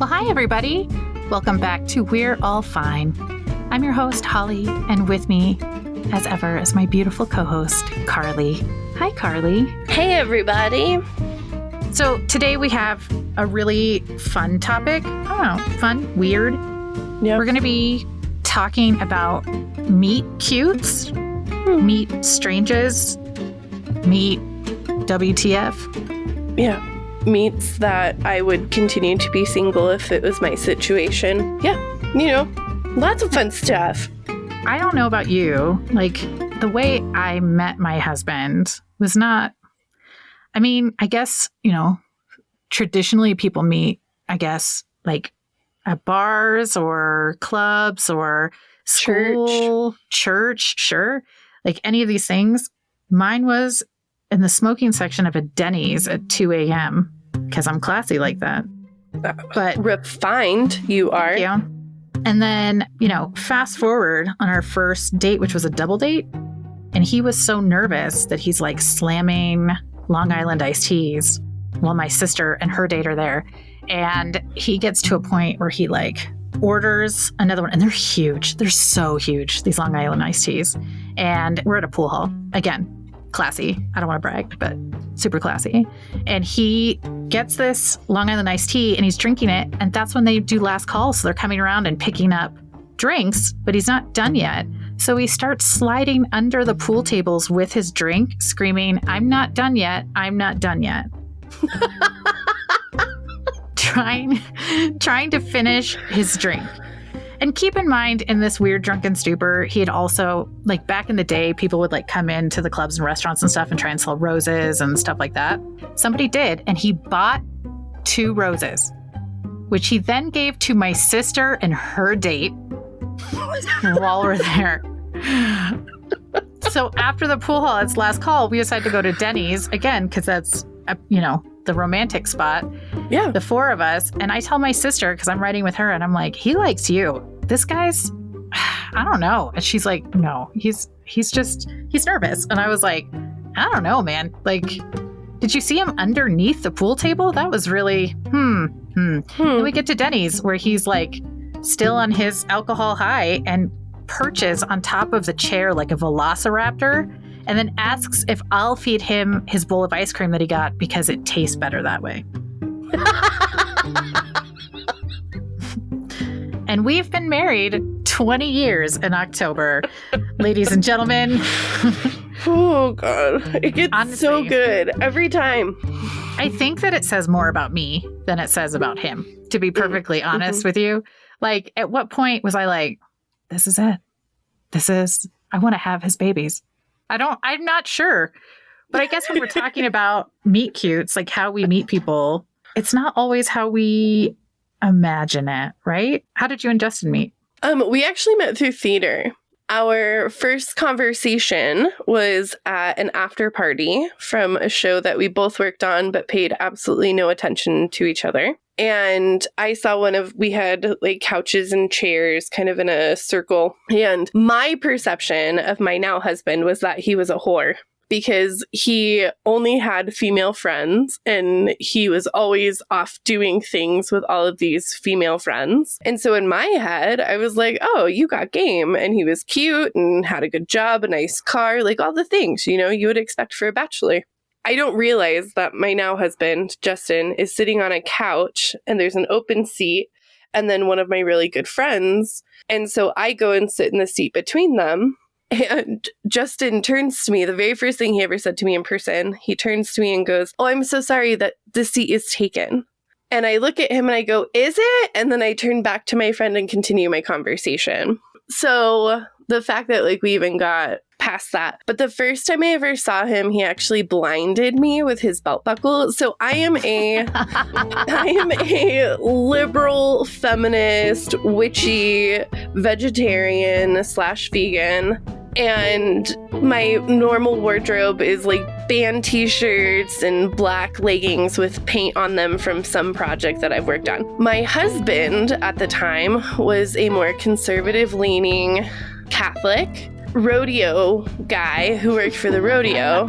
Well, hi, everybody. Welcome back to We're All Fine. I'm your host, Holly, and with me, as ever, is my beautiful co-host, Carley. Hi, Carley. Hey, everybody. So today we have a really fun topic. I don't know, fun, weird. Yep. We're going to be talking about meet cutes, meet stranges, meet WTF. Yeah. Meets that I would continue to be single if it was my situation. Yeah. You know, lots of fun stuff. I don't know about you. Like, the way I met my husband was not, I mean, I guess, you know, traditionally people meet, I guess, like at bars or clubs or school, church, sure. Like any of these things. Mine was in the smoking section of a Denny's at 2 a.m. because I'm classy like that. But refined you are. Yeah. And then, you know, fast forward on our first date, which was a double date. And he was so nervous that he's like slamming Long Island iced teas while my sister and her date are there. And he gets to a point where he like orders another one. And they're huge. They're so huge, these Long Island iced teas. And we're at a pool hall. Again, classy. I don't want to brag, but super classy. And he gets this Long Island iced tea and he's drinking it. And that's when they do last call. So they're coming around and picking up drinks, but he's not done yet. So he starts sliding under the pool tables with his drink, screaming, "I'm not done yet. I'm not done yet." trying to finish his drink. And keep in mind, in this weird drunken stupor, he had also, like back in the day, people would like come into the clubs and restaurants and stuff and try and sell roses and stuff like that. Somebody did, and he bought 2 roses, which he then gave to my sister and her date while we're there. So after the pool hall, it's last call, we decided to go to Denny's again, because that's, you know, the romantic spot. Yeah. The 4 of us. And I tell my sister, because I'm riding with her, and I'm like, he likes you. This guy's, I don't know. And she's like, no, he's nervous. And I was like, I don't know, man. Like, did you see him underneath the pool table? That was really, Then we get to Denny's where he's like still on his alcohol high and perches on top of the chair like a velociraptor. And then asks if I'll feed him his bowl of ice cream that he got because it tastes better that way. And we've been married 20 years in October, ladies and gentlemen. Oh, God. It gets Honestly, so good every time. I think that it says more about me than it says about him, to be perfectly honest with you. Like, at what point was I like, this is it. I want to have his babies. I'm not sure. But I guess when we're talking about meet cutes, like how we meet people, it's not always how we imagine it, right? How did you and Justin meet? We actually met through theater. Our first conversation was at an after party from a show that we both worked on, but paid absolutely no attention to each other. And I saw we had like couches and chairs kind of in a circle. And my perception of my now husband was that he was a whore because he only had female friends and he was always off doing things with all of these female friends. And so in my head, I was like, oh, you got game. And he was cute and had a good job, a nice car, like all the things, you know, you would expect for a bachelor. I don't realize that my now husband, Justin, is sitting on a couch and there's an open seat and then one of my really good friends. And so I go and sit in the seat between them. And Justin turns to me. The very first thing he ever said to me in person, he turns to me and goes, "Oh, I'm so sorry that the seat is taken." And I look at him and I go, "Is it?" And then I turn back to my friend and continue my conversation. So the fact that like we even got past that. But the first time I ever saw him, he actually blinded me with his belt buckle. So I am a liberal, feminist, witchy, vegetarian / vegan. And my normal wardrobe is like band t-shirts and black leggings with paint on them from some project that I've worked on. My husband at the time was a more conservative-leaning Catholic rodeo guy who worked for the rodeo.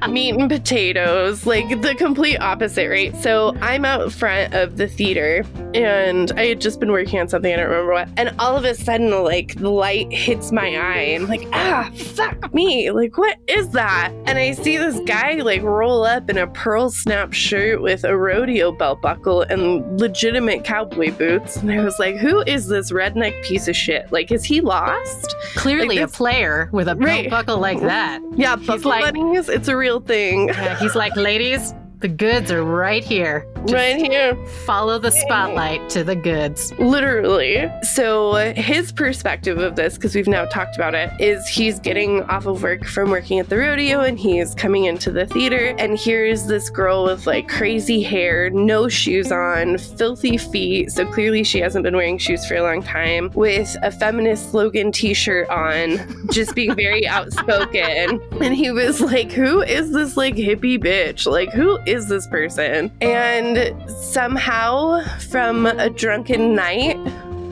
Meat and potatoes, like the complete opposite, right? So I'm out front of the theater and I had just been working on something, I don't remember what, and all of a sudden, like, the light hits my eye, and I'm like, fuck me, like, what is that? And I see this guy, like, roll up in a pearl snap shirt with a rodeo belt buckle and legitimate cowboy boots, and I was like, who is this redneck piece of shit? Like, is he lost? Clearly like a player with a belt buckle like that. Yeah, buckle bunnies, it's a real thing. Yeah, he's like, ladies, the goods are right here. Just right here. Follow the spotlight to the goods. Literally. So his perspective of this, because we've now talked about it, is he's getting off of work from working at the rodeo and he's coming into the theater, and here's this girl with like crazy hair, no shoes on, filthy feet, so clearly she hasn't been wearing shoes for a long time, with a feminist slogan t-shirt on, just being very outspoken. And he was like, who is this like hippie bitch? Like, who is this person? And somehow from a drunken night,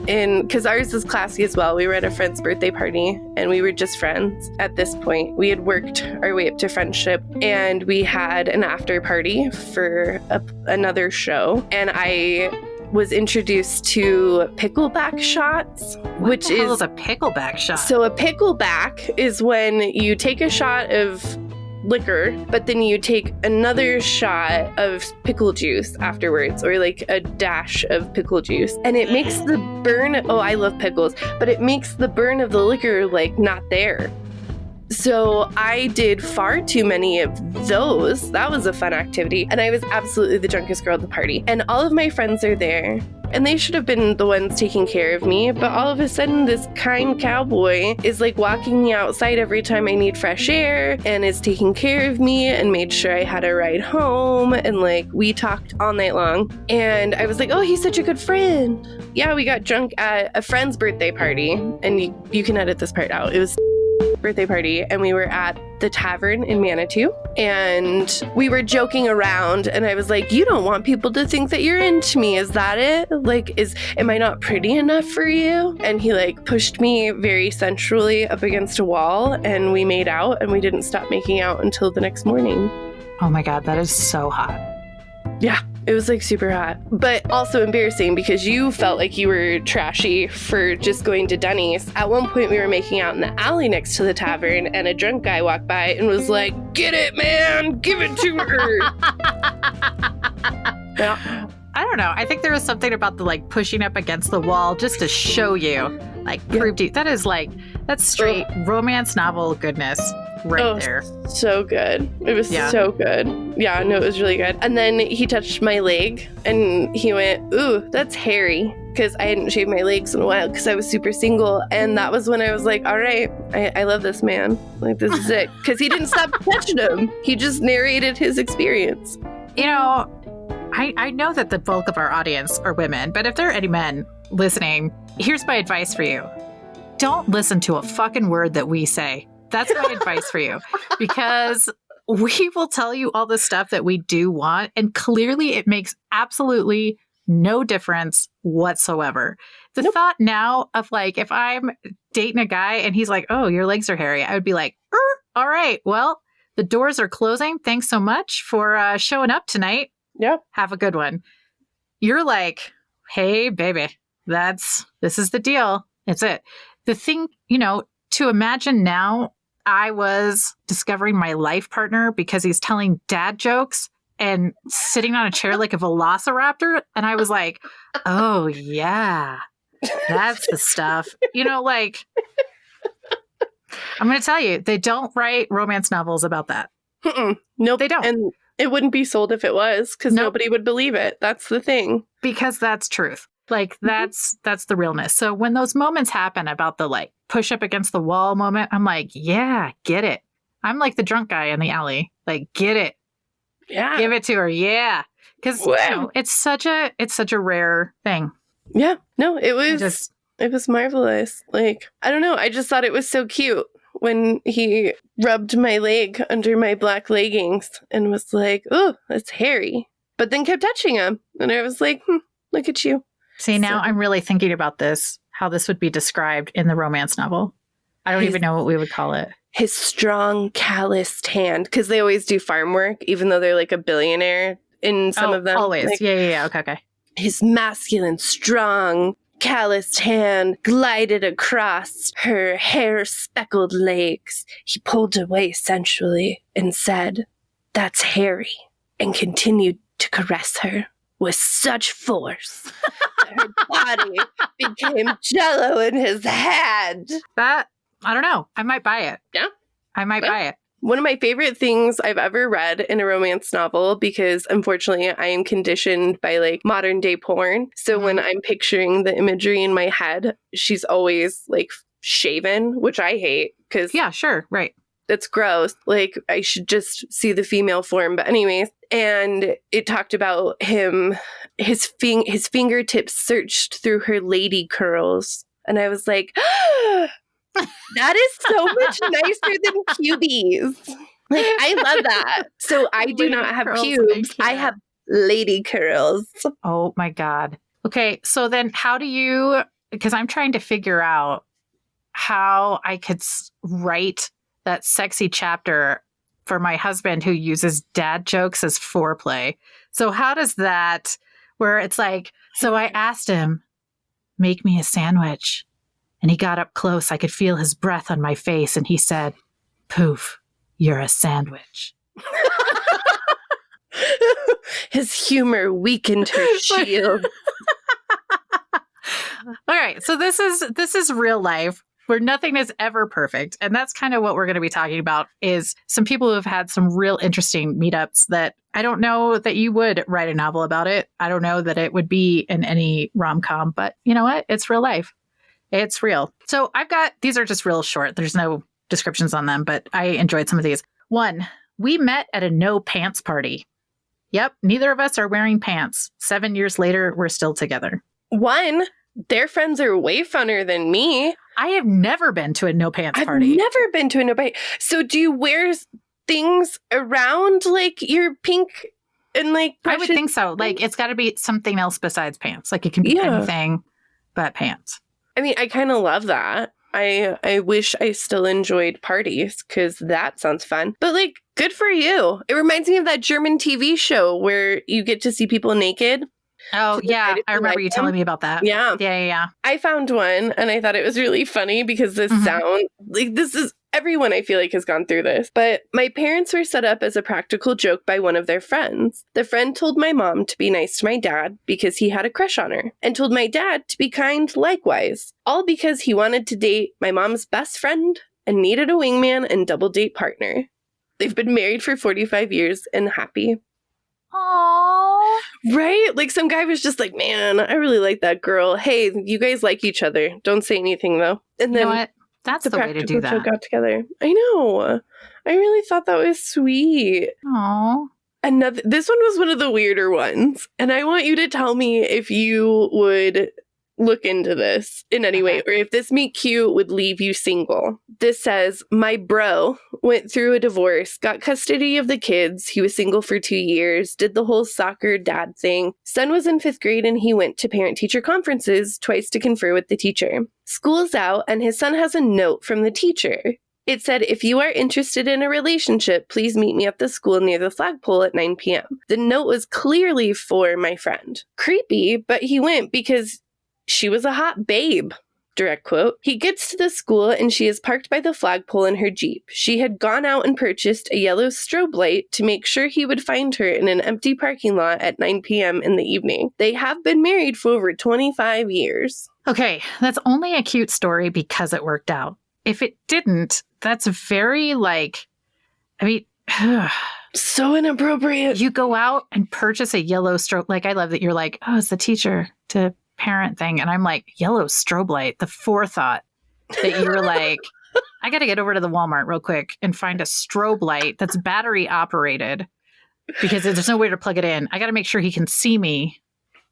because ours is classy as well, we were at a friend's birthday party and we were just friends at this point. We had worked our way up to friendship, and we had an after party for another show, and I was introduced to pickleback shots. What the hell is a pickleback shot? So a pickleback is when you take a shot of liquor, but then you take another shot of pickle juice afterwards, or like a dash of pickle juice, and it makes the burn, I love pickles, but it makes the burn of the liquor like not there. So I did far too many of those. That was a fun activity, and I was absolutely the drunkest girl at the party, and all of my friends are there, and they should have been the ones taking care of me, but all of a sudden this kind cowboy is like walking me outside every time I need fresh air, and is taking care of me and made sure I had a ride home, and like we talked all night long, and I was like, oh, he's such a good friend. Yeah, we got drunk at a friend's birthday party, and you can edit this part out. It was birthday party, and we were at the tavern in Manitou, and we were joking around, and I was like, you don't want people to think that you're into me, is that it? Like, am I not pretty enough for you? And he like pushed me very sensually up against a wall, and we made out, and we didn't stop making out until the next morning. Oh my God, that is so hot. Yeah, it was like super hot, but also embarrassing because you felt like you were trashy for just going to Denny's. At one point we were making out in the alley next to the tavern, and a drunk guy walked by and was like, get it, man, give it to her. Yeah. I don't know. I think there was something about the like pushing up against the wall just to show you, like prove to you. That's straight romance novel goodness. Right there. So good. It was so good. Yeah, no, it was really good. And then he touched my leg and he went, ooh, that's hairy. Because I hadn't shaved my legs in a while because I was super single. And that was when I was like, all right, I love this man. Like, this is it. Because he didn't stop touching him. He just narrated his experience. You know, I know that the bulk of our audience are women, but if there are any men listening, here's my advice for you. Don't listen to a fucking word that we say. That's my advice for you, because we will tell you all the stuff that we do want, and clearly it makes absolutely no difference whatsoever. The thought now of like, if I'm dating a guy and he's like, oh, your legs are hairy, I would be like, all right, well, the doors are closing. Thanks so much for showing up tonight. Yep. Have a good one. You're like, hey, baby, this is the deal. It's it. The thing, to imagine now, I was discovering my life partner because he's telling dad jokes and sitting on a chair like a velociraptor. And I was like, oh, yeah, that's the stuff. Like, I'm going to tell you, they don't write romance novels about that. Nope. They don't. And it wouldn't be sold if it was, because nobody would believe it. That's the thing. Because that's truth. Like, that's the realness. So when those moments happen about the like push up against the wall moment, I'm like, yeah, get it. I'm like the drunk guy in the alley. Like, get it. Yeah. Give it to her. Yeah. Because it's such a rare thing. Yeah. No, it was marvelous. Like, I don't know. I just thought it was so cute when he rubbed my leg under my black leggings and was like, oh, that's hairy. But then kept touching him. And I was like, look at you. See, now I'm really thinking about this, how this would be described in the romance novel. I don't even know what we would call it. His strong, calloused hand, because they always do farm work, even though they're like a billionaire in some of them. Always. Like, yeah. Okay. His masculine, strong, calloused hand glided across her hair-speckled legs. He pulled away sensually and said, "That's Harry," and continued to caress her with such force that her body became jello in his hand. That, I don't know. I might buy it. Yeah. I might buy it. One of my favorite things I've ever read in a romance novel, because unfortunately I am conditioned by like modern day porn. So when I'm picturing the imagery in my head, she's always like shaven, which I hate because Yeah, sure. Right. that's gross. Like I should just see the female form. But anyways, and it talked about him, his fingertips searched through her lady curls. And I was like, that is so much nicer than cubies. Like, I love that. So I do not have pubes. I have lady curls. Oh my God. Okay. So then how do you, because I'm trying to figure out how I could write that sexy chapter for my husband who uses dad jokes as foreplay. So how does that, where it's like, so I asked him, make me a sandwich. And he got up close. I could feel his breath on my face. And he said, poof, you're a sandwich. His humor weakened her shield. All right. So this is real life where nothing is ever perfect. And that's kind of what we're going to be talking about is some people who have had some real interesting meetups that I don't know that you would write a novel about it. I don't know that it would be in any rom-com, but you know what? It's real life. It's real. So these are just real short. There's no descriptions on them, but I enjoyed some of these. 1, we met at a no pants party. Yep, neither of us are wearing pants. 7 years later, we're still together. 1, their friends are way funner than me. I have never been to a no pants party. I've never been to a no pants. So do you wear things around like your pink and like I would think so. Like it's got to be something else besides pants. Like it can be anything but pants. I mean, I kind of love that. I wish I still enjoyed parties because that sounds fun. But like, good for you. It reminds me of that German TV show where you get to see people naked. Oh, yeah. I remember you telling me about that. Yeah. Yeah. I found one and I thought it was really funny because this sound, like this is, everyone I feel like has gone through this. But my parents were set up as a practical joke by one of their friends. The friend told my mom to be nice to my dad because he had a crush on her, and told my dad to be kind likewise, all because he wanted to date my mom's best friend and needed a wingman and double date partner. They've been married for 45 years and happy. Aww. Right? Like some guy was just like, man, I really like that girl. Hey, you guys like each other. Don't say anything though. And then you know what? That's the way to do that. Got together. I know. I really thought that was sweet. Aww. This one was one of the weirder ones. And I want you to tell me if you would look into this in any way, or if this meet cute would leave you single. This says, my bro went through a divorce, got custody of the kids. He was single for 2 years, did the whole soccer dad thing. Son was in 5th grade and he went to parent-teacher conferences twice to confer with the teacher. School's out and his son has a note from the teacher. It said, if you are interested in a relationship, please meet me at the school near the flagpole at 9 p.m. The note was clearly for my friend. Creepy, but he went because she was a hot babe. Direct quote. He gets to the school and she is parked by the flagpole in her Jeep. She had gone out and purchased a yellow strobe light to make sure he would find her in an empty parking lot at 9 p.m. in the evening. They have been married for over 25 years. Okay, that's only a cute story because it worked out. If it didn't, that's very so inappropriate. You go out and purchase a yellow strobe. Like, I love that you're like, oh, it's the teacher to parent thing. And I'm like, yellow strobe light, the forethought that you were like, I got to get over to the Walmart real quick and find a strobe light that's battery operated because there's no way to plug it in. I got to make sure he can see me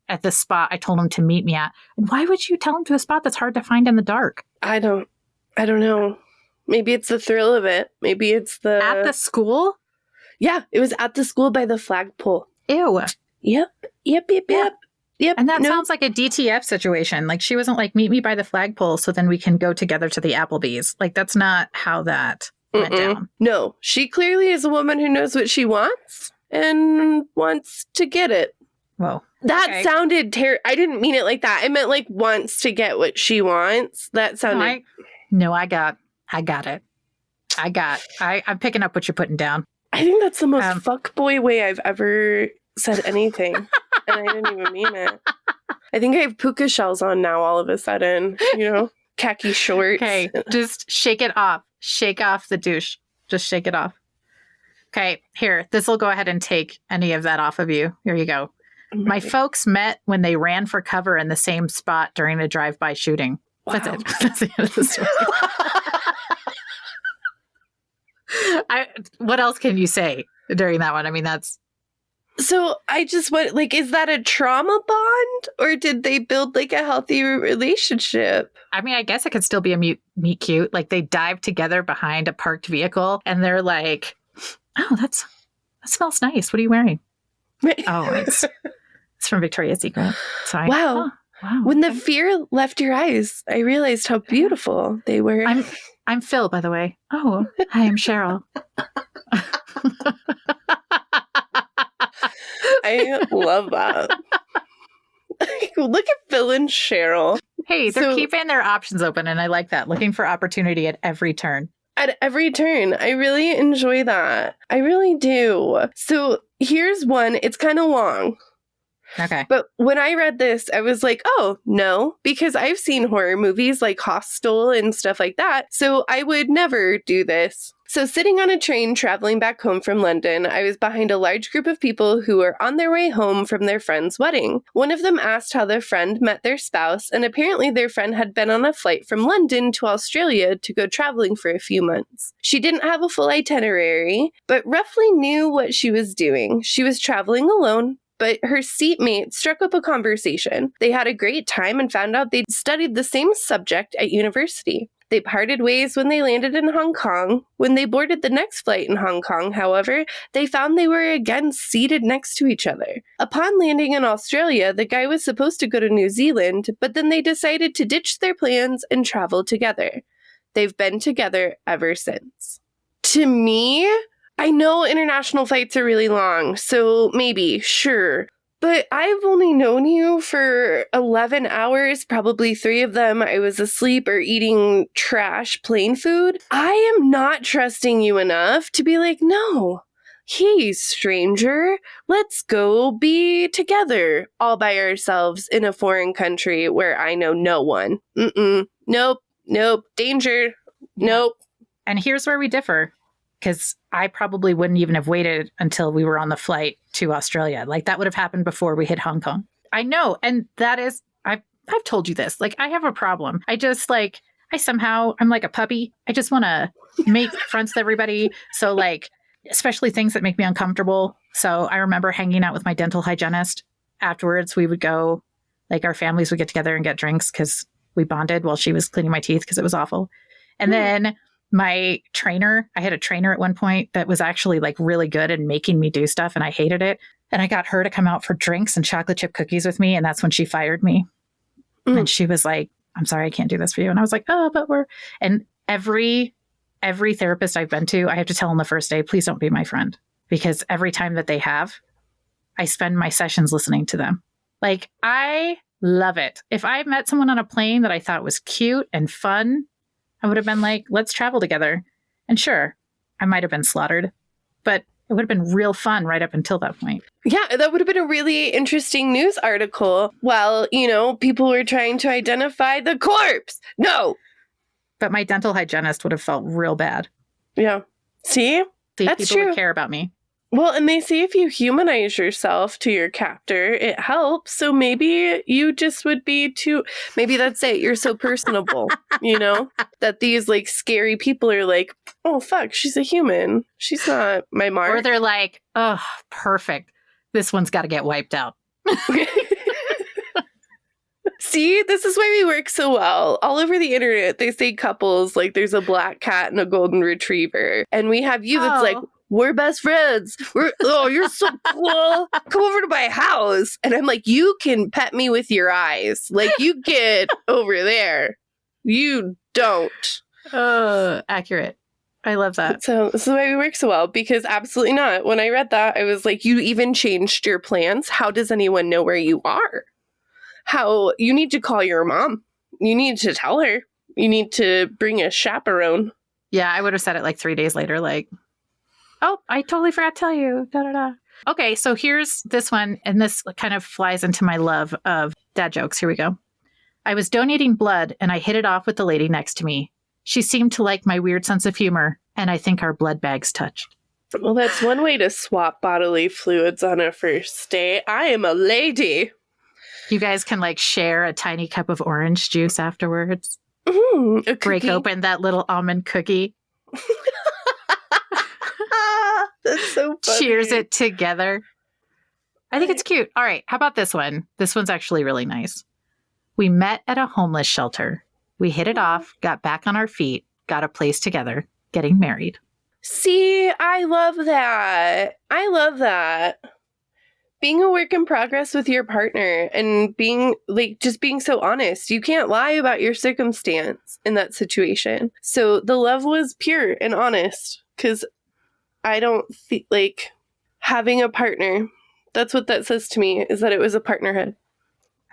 at the spot I told him to meet me at. And why would you tell him to a spot that's hard to find in the dark? I don't know. Maybe it's the thrill of it. Maybe it's at the school? Yeah, it was at the school by the flagpole. Ew. Yep. Yep. And that sounds like a DTF situation. Like she wasn't like, meet me by the flagpole so then we can go together to the Applebee's. Like that's not how that went down. No, she clearly is a woman who knows what she wants and wants to get it. Whoa. That sounded terrible. I didn't mean it like that. I meant like wants to get what she wants. That sounded... I got it. I'm picking up what you're putting down. I think that's the most fuckboy way I've ever said anything. And I didn't even mean it. I think I have puka shells on now all of a sudden, khaki shorts. Okay, just shake it off. Shake off the douche. Just shake it off. Okay, here, this will go ahead and take any of that off of you. Here you go. My folks met when they ran for cover in the same spot during a drive-by shooting. Wow. That's it. That's the end of the story. What else can you say during that one? I mean, that's... So I just went, like, is that a trauma bond? Or did they build, like, a healthy relationship? I mean, I guess it could still be a meet cute. Like, they dive together behind a parked vehicle, and they're like, oh, that smells nice. What are you wearing? Oh, it's from Victoria's Secret. So wow. When the fear left your eyes, I realized how beautiful they were. I'm Phil, by the way. Oh, hi, I'm Cheryl. I love that. Look at Phil and Cheryl. Hey, they're keeping their options open, and I like that. Looking for opportunity at every turn. At every turn. I really enjoy that. I really do. So here's one. It's kind of long. Okay. But when I read this, I was like, oh, no, because I've seen horror movies like Hostel and stuff like that. So I would never do this. So sitting on a train traveling back home from London, I was behind a large group of people who were on their way home from their friend's wedding. One of them asked how their friend met their spouse, and apparently their friend had been on a flight from London to Australia to go traveling for a few months. She didn't have a full itinerary, but roughly knew what she was doing. She was traveling alone, but her seatmate struck up a conversation. They had a great time and found out they'd studied the same subject at university. They parted ways when they landed in Hong Kong. When they boarded the next flight in Hong Kong, however, they found they were again seated next to each other. Upon landing in Australia, the guy was supposed to go to New Zealand, but then they decided to ditch their plans and travel together. They've been together ever since. To me, I know international flights are really long, so maybe, sure. But I've only known you for 11 hours, probably 3 of them I was asleep or eating trash plane food. I am not trusting you enough to be like, no, hey, stranger, let's go be together all by ourselves in a foreign country where I know no one. Nope, danger, nope. And here's where we differ. Because I probably wouldn't even have waited until we were on the flight to Australia. Like, that would have happened before we hit Hong Kong. I know. And that is, I've told you this. Like, I have a problem. I'm like a puppy. I just want to make friends with everybody. So, like, especially things that make me uncomfortable. So I remember hanging out with my dental hygienist. Afterwards, we would go, like, our families would get together and get drinks because we bonded while she was cleaning my teeth because it was awful. And then my trainer, I had a trainer at one point that was actually like really good at making me do stuff, and I hated it. And I got her to come out for drinks and chocolate chip cookies with me. And that's when she fired me. And she was like, I'm sorry, I can't do this for you. And I was like, oh, but and every therapist I've been to, I have to tell them the first day, please don't be my friend. Because every time that they have, I spend my sessions listening to them. Like, I love it. If I met someone on a plane that I thought was cute and fun, I would have been like, let's travel together. And sure, I might have been slaughtered, but it would have been real fun right up until that point. Yeah, that would have been a really interesting news article. Well, people were trying to identify the corpse. No. But my dental hygienist would have felt real bad. Yeah. See? That's people true. Would care about me. Well, and they say if you humanize yourself to your captor, it helps. So maybe you just would be maybe that's it. You're so personable, that these like scary people are like, oh, fuck, she's a human. She's not my mark. Or they're like, oh, perfect. This one's got to get wiped out. See, this is why we work so well. All over the internet, they say couples, like there's a black cat and a golden retriever. And we have you that's like, we're best friends. You're so cool. Come over to my house. And I'm like, you can pet me with your eyes. Like, you get over there. You don't. Accurate. I love that. So this is why we work so well, because absolutely not. When I read that, I was like, you even changed your plans? How does anyone know where you are? How you need to call your mom. You need to tell her. You need to bring a chaperone. Yeah, I would have said it like 3 days later, like, oh, I totally forgot to tell you. Da, da, da. Okay, so here's this one, and this kind of flies into my love of dad jokes. Here we go. I was donating blood, and I hit it off with the lady next to me. She seemed to like my weird sense of humor, and I think our blood bags touched. Well, that's one way to swap bodily fluids on a first date. I am a lady. You guys can like share a tiny cup of orange juice afterwards. A Break cookie. open that little almond cookie. That's so funny. Cheers it together. I think it's cute. All right. How about this one? This one's actually really nice. We met at a homeless shelter. We hit it off, got back on our feet, got a place together, getting married. See, I love that. I love that. Being a work in progress with your partner and being like, just being so honest. You can't lie about your circumstance in that situation. So the love was pure and honest, because I don't like having a partner. That's what that says to me, is that it was a partnerhood.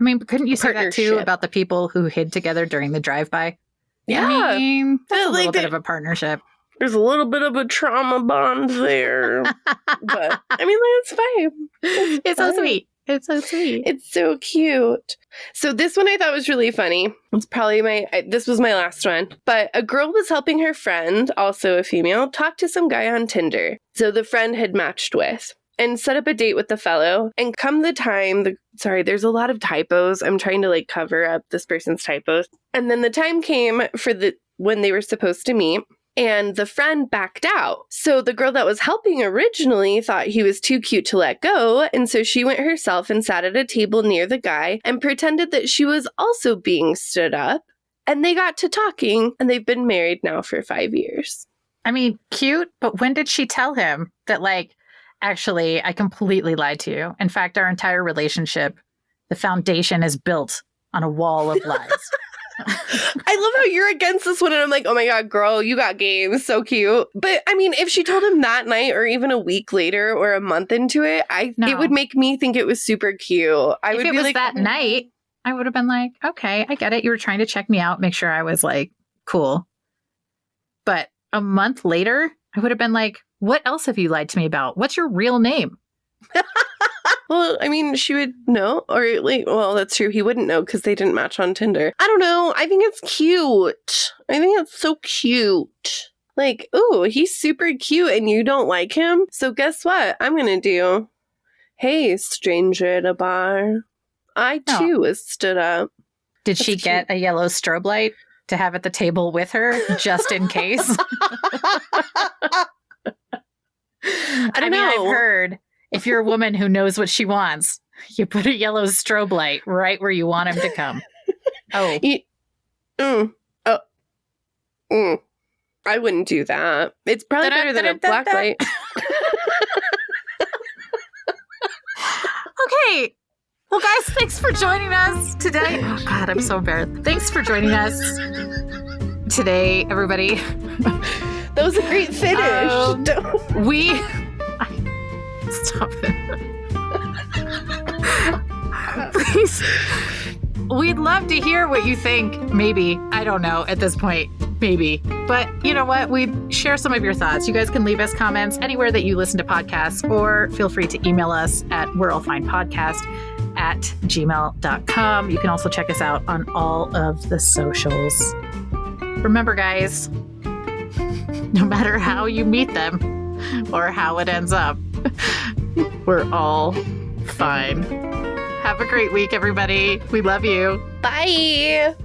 I mean, couldn't you say that too Partnership. about the people who hid together during the drive-by? Yeah. I mean, that's a Like little bit they- of a partnership. There's a little bit of a trauma bond there. But I mean, like, it's fine. It's so fine. sweet. It's so sweet. It's so cute. So this one I thought was really funny. It's probably this was my last one. But a girl was helping her friend, also a female, talk to some guy on Tinder. So the friend had matched with and set up a date with the fellow. And come the time, there's a lot of typos. I'm trying to like cover up this person's typos. And then the time came for when they were supposed to meet. And the friend backed out. So the girl that was helping originally thought he was too cute to let go. And so she went herself and sat at a table near the guy and pretended that she was also being stood up. And they got to talking, and they've been married now for 5 years. I mean, cute, but when did she tell him that, like, actually, I completely lied to you? In fact, our entire relationship, the foundation is built on a wall of lies. I love how you're against this one, and I'm like, oh my God, girl, you got game. So cute. But I mean, if she told him that night or even a week later or a month into it, it would make me think it was super cute. If it was that night, I would have been like, okay, I get it. You were trying to check me out, make sure I was like cool. But a month later, I would have been like, what else have you lied to me about? What's your real name? Well, I mean, she would know, or like, well, that's true. He wouldn't know because they didn't match on Tinder. I don't know. I think it's cute. I think it's so cute. Like, ooh, he's super cute and you don't like him. So guess what I'm going to do? Hey, stranger at a bar. I too was stood up. Did she get a yellow strobe light to have at the table with her just in case? I don't know. I've heard if you're a woman who knows what she wants, you put a yellow strobe light right where you want him to come. Oh. I wouldn't do that. It's probably better than a black light. Okay. Well, guys, thanks for joining us today. Oh, God, I'm so embarrassed. Thanks for joining us today, everybody. That was a great finish. Stop it. Please. We'd love to hear what you think. Maybe. I don't know at this point. Maybe. But you know what? We'd share some of your thoughts. You guys can leave us comments anywhere that you listen to podcasts, or feel free to email us at we'reallfinepodcast@gmail.com. You can also check us out on all of the socials. Remember, guys, no matter how you meet them or how it ends up, we're all fine. Have a great week, everybody. We love you. Bye.